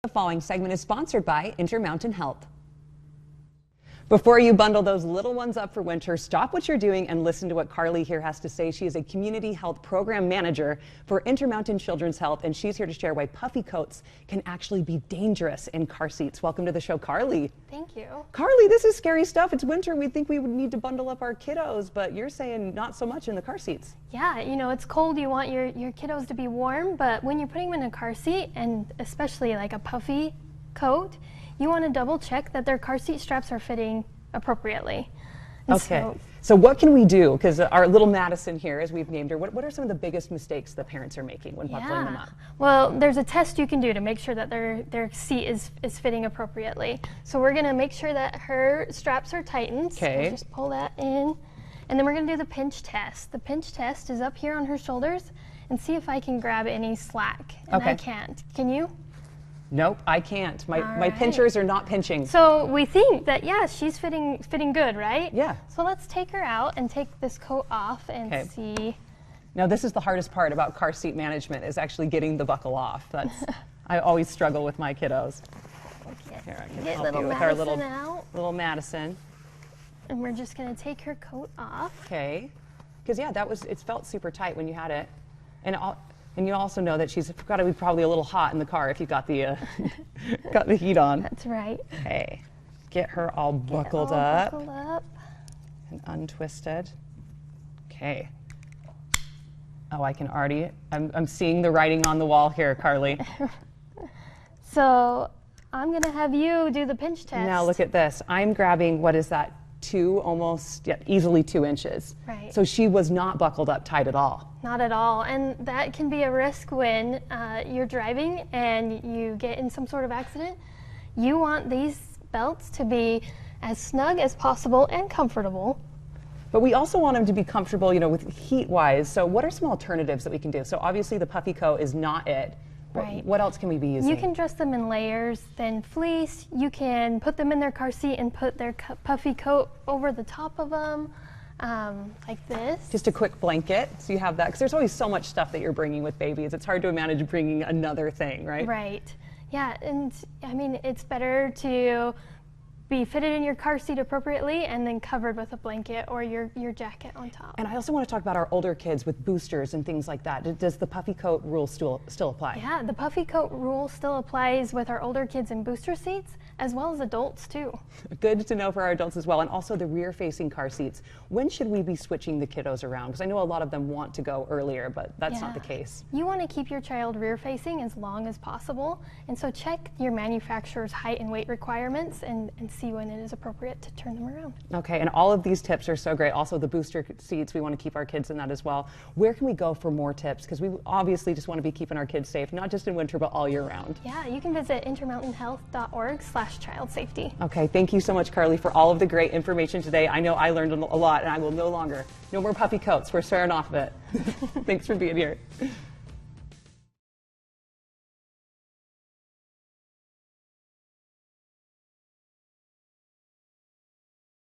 The following segment is sponsored by Intermountain Health. Before you bundle those little ones up for winter, stop what you're doing and listen to what Karlee here has to say. She is a community health program manager for Intermountain Children's Health, and she's here to share why puffy coats can actually be dangerous in car seats. Welcome to the show, Karlee. Thank you. Karlee, this is scary stuff. It's winter. We think we would need to bundle up our kiddos, but you're saying not so much in the car seats. Yeah, you know, it's cold. You want your kiddos to be warm, but when you're putting them in a car seat, and especially like a puffy coat, you want to double check that their car seat straps are fitting appropriately. And okay, so what can we do? Because our little Madison here, as we've named her, what are some of the biggest mistakes the parents are making when bundling them up? Well, there's a test you can do to make sure that their seat is fitting appropriately. So we're going to make sure that her straps are tightened. Okay. So just pull that in. And then we're going to do the pinch test. The pinch test is up here on her shoulders, and see if I can grab any slack. And I can't. Can you? Nope, I can't. My pinchers are not pinching. So we think that, yeah, she's fitting good, right? Yeah. So let's take her out and take this coat off and see. Now this is the hardest part about car seat management, is actually getting the buckle off. That's I always struggle with my kiddos. Here, I can help you with our little Madison. And we're just going to take her coat off. Okay. Because yeah, it felt super tight when you had it. And you also know that she's got to be probably a little hot in the car if you've got the got the heat on. That's right. Okay, get her all buckled up and untwisted. Okay. Oh, I can already. I'm seeing the writing on the wall here, Karlee. So I'm gonna have you do the pinch test. Now look at this. I'm grabbing, what is that? Easily 2 inches. Right. So she was not buckled up tight at all. Not at all, and that can be a risk when you're driving and you get in some sort of accident. You want these belts to be as snug as possible and comfortable. But we also want them to be comfortable, you know, with heat-wise. So what are some alternatives that we can do? So obviously the puffy coat is not it. Right. What else can we be using? You can dress them in layers, then fleece. You can put them in their car seat and put their puffy coat over the top of them, like this. Just a quick blanket, so you have that. Because there's always so much stuff that you're bringing with babies. It's hard to manage bringing another thing, right? Right. Yeah, and I mean, it's better to be fitted in your car seat appropriately and then covered with a blanket or your jacket on top. And I also want to talk about our older kids with boosters and things like that. Does the puffy coat rule still apply? Yeah, the puffy coat rule still applies with our older kids in booster seats as well as adults too. Good to know for our adults as well. And also the rear-facing car seats. When should we be switching the kiddos around? Because I know a lot of them want to go earlier, but that's not the case. You want to keep your child rear-facing as long as possible, and so check your manufacturer's height and weight requirements and see when it is appropriate to turn them around. Okay, and all of these tips are so great. Also the booster seats, we want to keep our kids in that as well. Where can we go for more tips? Because we obviously just want to be keeping our kids safe, not just in winter, but all year round. Yeah, you can visit intermountainhealth.org/child safety. Okay, thank you so much, Karlee, for all of the great information today. I know I learned a lot, and I will no more puffy coats. We're swearing off of it. Thanks for being here.